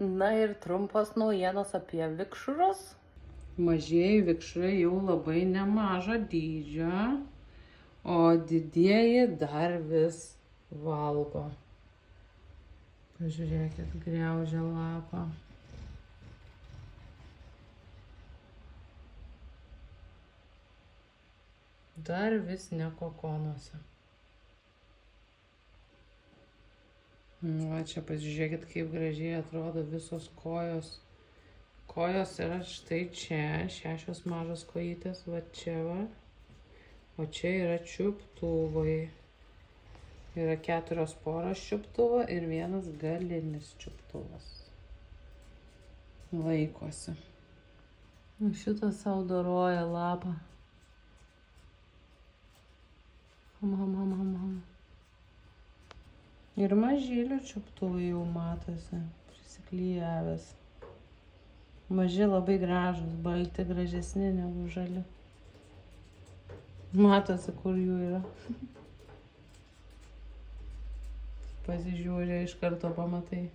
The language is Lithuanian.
Na ir trumpos naujienos apie vikšrus. Mažieji vikšrai jau labai nemažo dydžio, o didieji dar vis valgo. Pažiūrėkit, griaužia lapą. Dar vis ne kokonuose. Va čia pasižiūrėkit, kaip gražiai atrodo visos kojos. Kojos yra štai čia, 6 mažos kojytės, va čia va. O čia yra čiuptuvai. Yra 4 poros čiuptuvo ir 1 galinis čiuptuvas. Laikosi. Šitas sau doroja lapą. Ham. Ir mažylių čiuptuvai jau matosi, prisiklijavęs. Maži labai gražus, balti, gražesni negu žali. Matosi, kur jų yra. Pasižiūrė, iš karto pamatai.